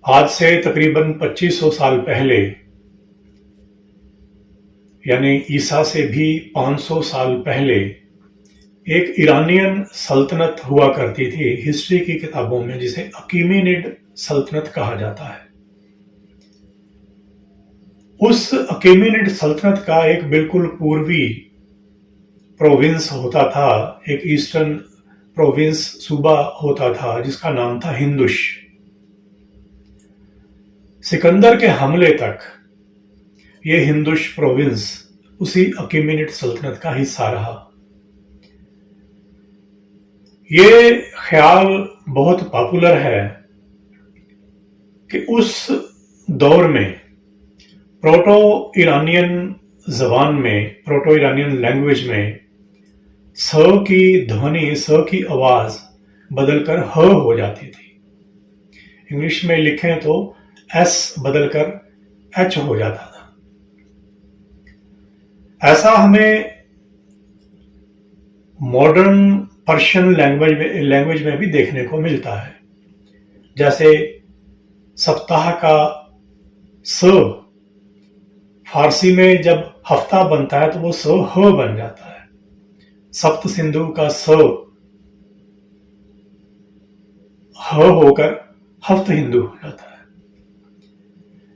आज से तकरीबन 2500 साल पहले, यानी ईसा से भी 500 साल पहले, एक ईरानियन सल्तनत हुआ करती थी हिस्ट्री की किताबों में, जिसे अकीमेनिड सल्तनत कहा जाता है। उस अकीमेनिड सल्तनत का एक बिल्कुल पूर्वी प्रोविंस होता था, एक ईस्टर्न प्रोविंस सूबा होता था जिसका नाम था हिंदुश। सिकंदर के हमले तक ये हिंदुश प्रोविंस उसी अकीमेनिड सल्तनत का हिस्सा रहा। ये ख्याल बहुत पॉपुलर है कि उस दौर में प्रोटो ईरानियन जबान में, प्रोटो ईरानियन लैंग्वेज में स की ध्वनि, स की आवाज बदलकर ह हो जाती थी। इंग्लिश में लिखें तो एस बदलकर एच हो जाता था। ऐसा हमें मॉडर्न पर्शियन लैंग्वेज में भी देखने को मिलता है। जैसे सप्ताह का स फारसी में जब हफ्ता बनता है तो वो स ह बन जाता है। सप्त सिंधु का स ह होकर हफ्त हिंदू हो जाता है।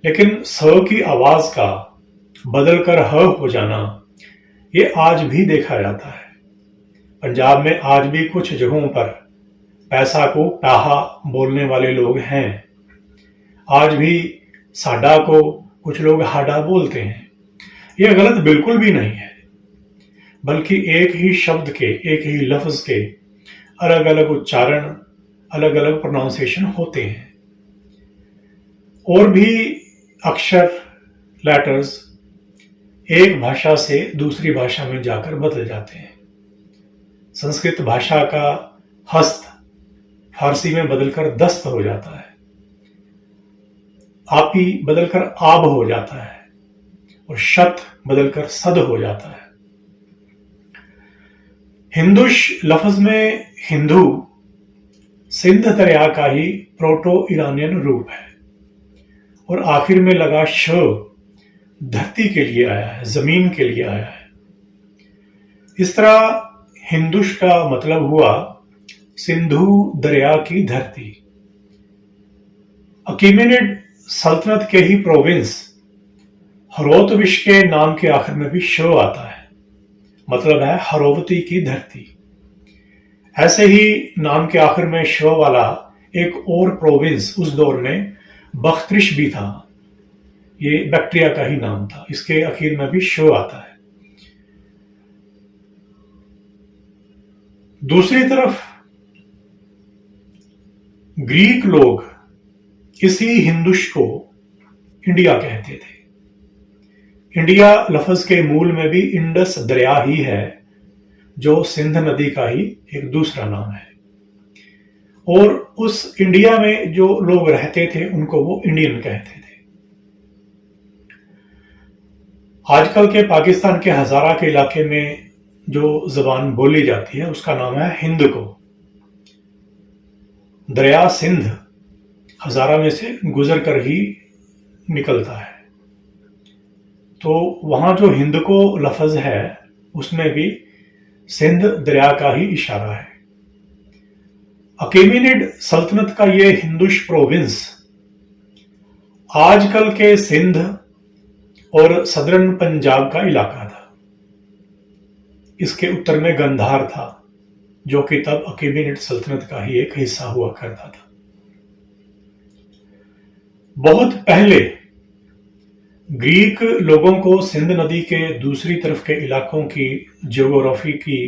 लेकिन स की आवाज का बदलकर ह हो जाना ये आज भी देखा जाता है। पंजाब में आज भी कुछ जगहों पर पैसा को पाहा बोलने वाले लोग हैं। आज भी साडा को कुछ लोग हाडा बोलते हैं। यह गलत बिल्कुल भी नहीं है, बल्कि एक ही शब्द के, एक ही लफ्ज के अलग अलग उच्चारण, अलग अलग प्रोनाउंसिएशन होते हैं। और भी अक्षर, लेटर्स एक भाषा से दूसरी भाषा में जाकर बदल जाते हैं। संस्कृत भाषा का हस्त फारसी में बदलकर दस्त हो जाता है, आपी बदलकर आब हो जाता है और शत बदलकर सद हो जाता है। हिंदुश लफ्ज में हिंदू सिंध दरिया का ही प्रोटो ईरानियन रूप है और आखिर में लगा श धरती के लिए आया है, जमीन के लिए आया है। इस तरह हिंदुश का मतलब हुआ सिंधु दरिया की धरती। अकीमेनिड सल्तनत के ही प्रोविंस हरोतविश के नाम के आखिर में भी श आता है, मतलब है हरोवती की धरती। ऐसे ही नाम के आखिर में श वाला एक और प्रोविंस उस दौर में बख्तरिश भी था। ये बैक्टीरिया का ही नाम था, इसके आखिर में भी श आता है। दूसरी तरफ ग्रीक लोग इसी हिंदुश को इंडिया कहते थे। इंडिया लफ्ज के मूल में भी इंडस दरिया ही है, जो सिंध नदी का ही एक दूसरा नाम है। और उस इंडिया में जो लोग रहते थे उनको वो इंडियन कहते थे। आजकल के पाकिस्तान के हजारा के इलाके में जो जबान बोली जाती है उसका नाम है हिंद को। दरिया सिंध हजारा में से गुजर कर ही निकलता है, तो वहां जो हिंद को लफ्ज है उसमें भी सिंध दरिया का ही इशारा है। अकीमेनिड सल्तनत का ये हिंदुश प्रोविंस आजकल के सिंध और सदरन पंजाब का इलाका था। इसके उत्तर में गंधार था, जो कि तब अकीमेनिड सल्तनत का ही एक हिस्सा हुआ करता था। बहुत पहले ग्रीक लोगों को सिंध नदी के दूसरी तरफ के इलाकों की ज्योग्राफी की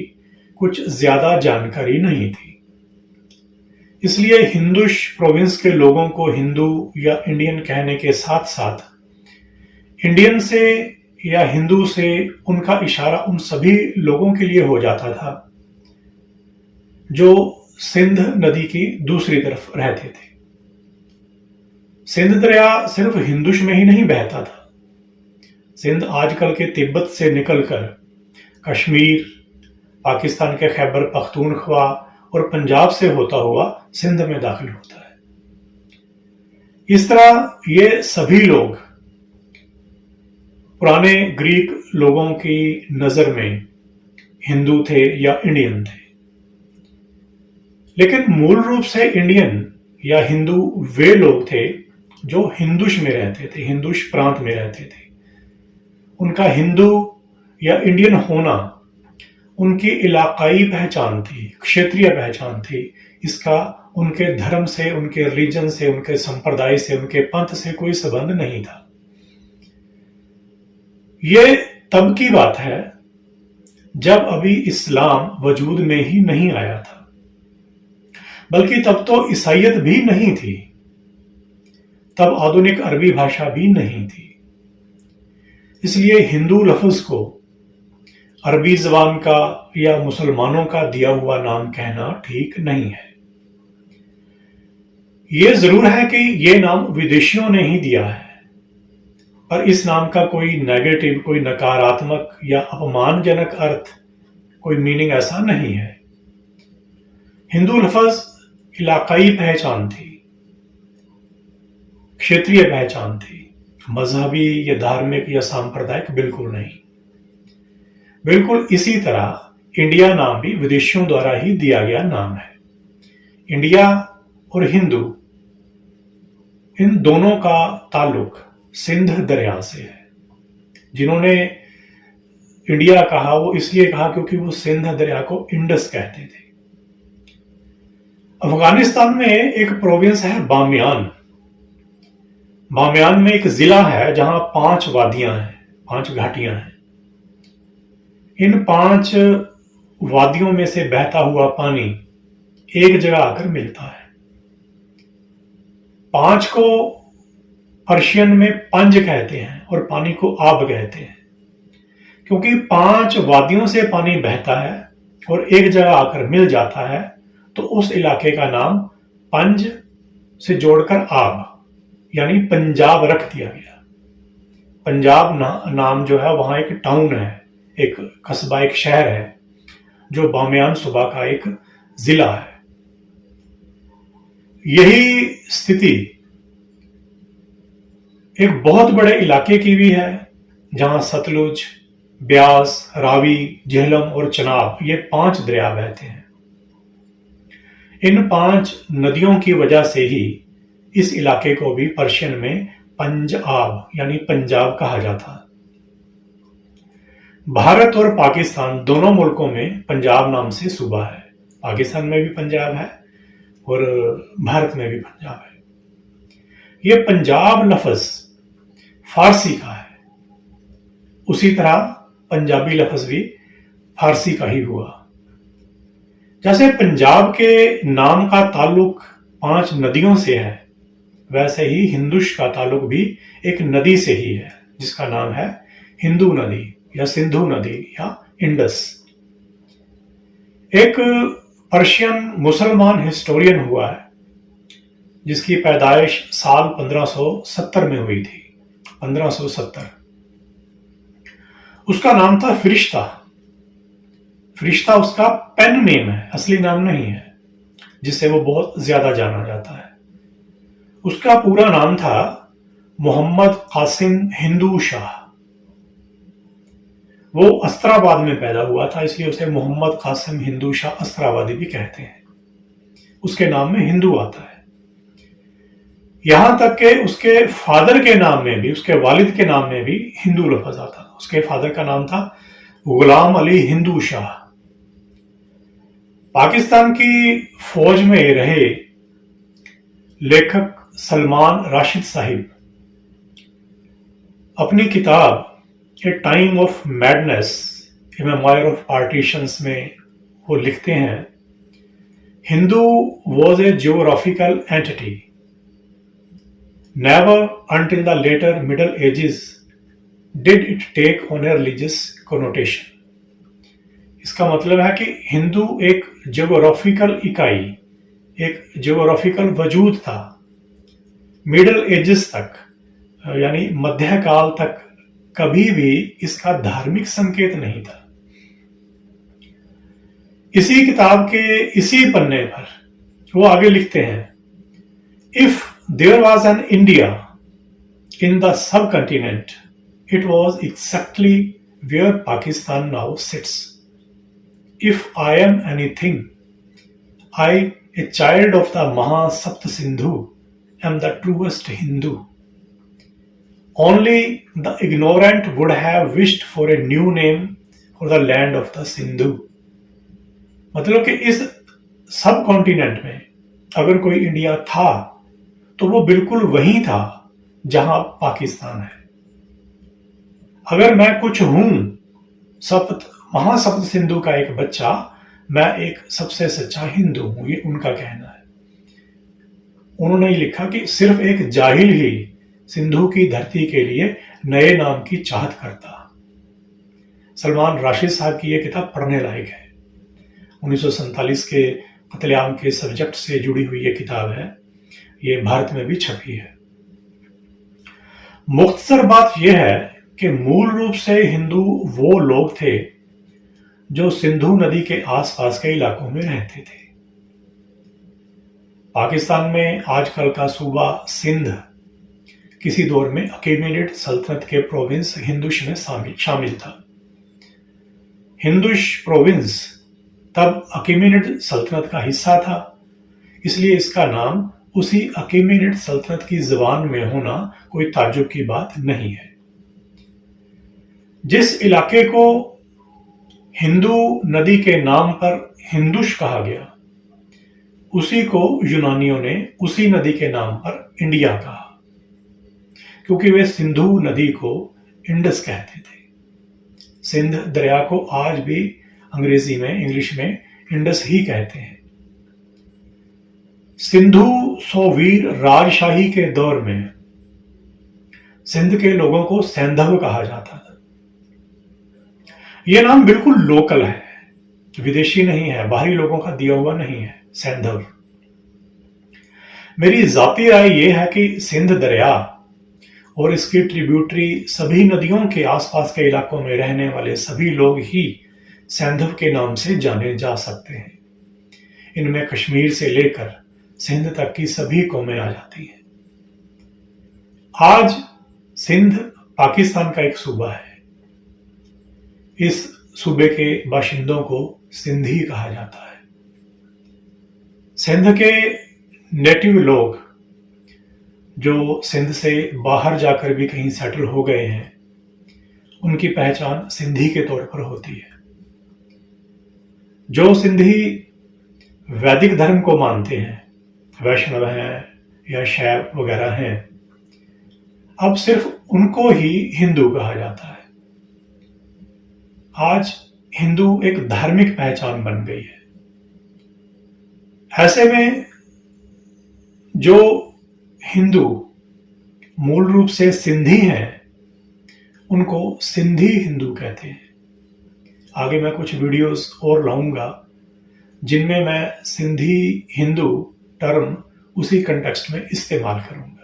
कुछ ज्यादा जानकारी नहीं थी। इसलिए हिंदुश प्रोविंस के लोगों को हिंदू या इंडियन कहने के साथ साथ इंडियन से या हिंदू से उनका इशारा उन सभी लोगों के लिए हो जाता था जो सिंध नदी की दूसरी तरफ रहते थे। सिंध दरिया सिर्फ हिंदुश में ही नहीं बहता था। सिंध आजकल के तिब्बत से निकलकर कश्मीर, पाकिस्तान के खैबर पख्तूनख्वा और पंजाब से होता हुआ सिंध में दाखिल होता है। इस तरह ये सभी लोग पुराने ग्रीक लोगों की नजर में हिंदू थे या इंडियन थे, लेकिन मूल रूप से इंडियन या हिंदू वे लोग थे जो हिंदुश में रहते थे, हिंदुश प्रांत में रहते थे। उनका हिंदू या इंडियन होना उनकी इलाकाई पहचान थी, क्षेत्रीय पहचान थी। इसका उनके धर्म से, उनके रिलीजन से, उनके संप्रदाय से, उनके पंथ से कोई संबंध नहीं था। ये तब की बात है जब अभी इस्लाम वजूद में ही नहीं आया था, बल्कि तब तो ईसाइयत भी नहीं थी, तब आधुनिक अरबी भाषा भी नहीं थी। इसलिए हिंदू लफ्ज को अरबी जबान का या मुसलमानों का दिया हुआ नाम कहना ठीक नहीं है। यह जरूर है कि यह नाम विदेशियों ने ही दिया है, पर इस नाम का कोई नेगेटिव, कोई नकारात्मक या अपमानजनक अर्थ, कोई मीनिंग ऐसा नहीं है। हिंदू लफ्ज इलाकाई पहचान थी, क्षेत्रीय पहचान थी, मजहबी या धार्मिक या सांप्रदायिक बिल्कुल नहीं। बिल्कुल इसी तरह इंडिया नाम भी विदेशियों द्वारा ही दिया गया नाम है। इंडिया और हिंदू, इन दोनों का ताल्लुक सिंध दरिया से है। जिन्होंने इंडिया कहा वो इसलिए कहा क्योंकि वो सिंध दरिया को इंडस कहते थे। अफगानिस्तान में एक प्रोविंस है बामियान। बामियान में एक जिला है जहां 5 वादियां हैं, 5 घाटियां हैं। इन 5 वादियों में से बहता हुआ पानी एक जगह आकर मिलता है। 5 को पर्शियन में पंज कहते हैं और पानी को आब कहते हैं, क्योंकि 5 वादियों से पानी बहता है और एक जगह आकर मिल जाता है, तो उस इलाके का नाम पंज से जोड़कर आब यानी पंजाब रख दिया गया। पंजाब नाम जो है वहां एक टाउन है, एक कस्बा, एक शहर है जो बामियान सूबा का एक जिला है। यही स्थिति एक बहुत बड़े इलाके की भी है जहां सतलुज, ब्यास, रावी, झेलम और चनाब, ये 5 दरिया बहते हैं। इन 5 नदियों की वजह से ही इस इलाके को भी पर्शियन में पंजाब यानी पंजाब कहा जाता है। भारत और पाकिस्तान दोनों मुल्कों में पंजाब नाम से सूबा है। पाकिस्तान में भी पंजाब है और भारत में भी पंजाब है। ये पंजाब लफ्ज फारसी का है, उसी तरह पंजाबी लफ्ज भी फारसी का ही हुआ। जैसे पंजाब के नाम का ताल्लुक 5 नदियों से है, वैसे ही हिंदुश का ताल्लुक भी एक नदी से ही है, जिसका नाम है हिंदू नदी या सिंधु नदी या इंडस। एक पर्शियन मुसलमान हिस्टोरियन हुआ है जिसकी पैदाइश साल 1570 में हुई थी। 1570। उसका नाम था फिरिश्ता। फिरिश्ता उसका पेन नेम है, असली नाम नहीं है, जिससे वो बहुत ज्यादा जाना जाता है। उसका पूरा नाम था मोहम्मद कासिम हिंदू शाह। वो अस्त्राबाद में पैदा हुआ था, इसलिए उसे मोहम्मद कासिम हिंदू शाह अस्त्राबादी भी कहते हैं। उसके नाम में हिंदू आता है। यहां तक कि उसके फादर के नाम में भी, उसके वालिद के नाम में भी हिंदू लफ्ज आता था। उसके फादर का नाम था गुलाम अली हिंदू शाह। पाकिस्तान की फौज में रहे लेखक सलमान राशिद साहिब अपनी किताब ए time of madness, A memoir of partitions में वो लिखते हैं, Hindu was a geographical entity. Never until the later Middle Ages did it take on a religious connotation. इसका मतलब है कि हिंदू एक जियोग्राफिकल इकाई, एक जियोग्राफिकल वजूद था। मिडल एजेस तक यानी मध्यकाल तक कभी भी इसका धार्मिक संकेत नहीं था। इसी किताब के इसी पन्ने पर वो आगे लिखते हैं, if there was an India in the subcontinent, it was exactly where Pakistan now sits. If I am anything, I, a child of the Mahasapt Sindhu, am the truest Hindu. Only the ignorant would have wished for a new name for the land of the Sindhu. मतलब कि इस सब continent में अगर कोई India था तो वो बिल्कुल वही था जहां पाकिस्तान है। अगर मैं कुछ हूं सप्त महासप्त सिंधु का एक बच्चा, मैं एक सबसे सच्चा हिंदू हूं, ये उनका कहना है। उन्होंने लिखा कि सिर्फ एक जाहिल ही सिंधु की धरती के लिए नए नाम की चाहत करता। सलमान राशिद साहब की यह किताब पढ़ने लायक है। 1947 के कत्लेआम के सब्जेक्ट से जुड़ी हुई ये किताब है। ये भारत में भी छपी है। मुख्तसर बात यह है कि मूल रूप से हिंदू वो लोग थे जो सिंधु नदी के आसपास के इलाकों में रहते थे। पाकिस्तान में आजकल का सूबा सिंध किसी दौर में अकीमेनिड सल्तनत के प्रोविंस हिंदुश में शामिल था। हिंदुश प्रोविंस तब अकीमेनिड सल्तनत का हिस्सा था, इसलिए इसका नाम उसी अकीमेनिड सल्तनत की ज़बान में होना कोई ताज्जुब की बात नहीं है। जिस इलाके को हिंदू नदी के नाम पर हिंदुश कहा गया, उसी को यूनानियों ने उसी नदी के नाम पर इंडिया कहा, क्योंकि वे सिंधु नदी को इंडस कहते थे। सिंध दरिया को आज भी अंग्रेजी में, इंग्लिश में इंडस ही कहते हैं। सिंधु सोवीर राजशाही के दौर में सिंध के लोगों को सैंधव कहा जाता था। यह नाम बिल्कुल लोकल है, विदेशी नहीं है, बाहरी लोगों का दिया हुआ नहीं है। सैंधव मेरी जाती राय यह है कि सिंध दरिया और इसकी ट्रिब्यूटरी सभी नदियों के आसपास के इलाकों में रहने वाले सभी लोग ही सैंधव के नाम से जाने जा सकते हैं। इनमें कश्मीर से लेकर सिंध तक की सभी कौमें आ जाती हैं। आज सिंध पाकिस्तान का एक सूबा है। इस सूबे के बाशिंदों को सिंधी कहा जाता है। सिंध के नेटिव लोग जो सिंध से बाहर जाकर भी कहीं सेटल हो गए हैं, उनकी पहचान सिंधी के तौर पर होती है। जो सिंधी वैदिक धर्म को मानते हैं, वैष्णव हैं या शैव वगैरह हैं, अब सिर्फ उनको ही हिंदू कहा जाता है। आज हिंदू एक धार्मिक पहचान बन गई है। ऐसे में जो हिंदू मूल रूप से सिंधी हैं, उनको सिंधी हिंदू कहते हैं। आगे मैं कुछ वीडियोस और लाऊंगा जिनमें मैं सिंधी हिंदू टर्म उसी कंटेक्स्ट में इस्तेमाल करूंगा।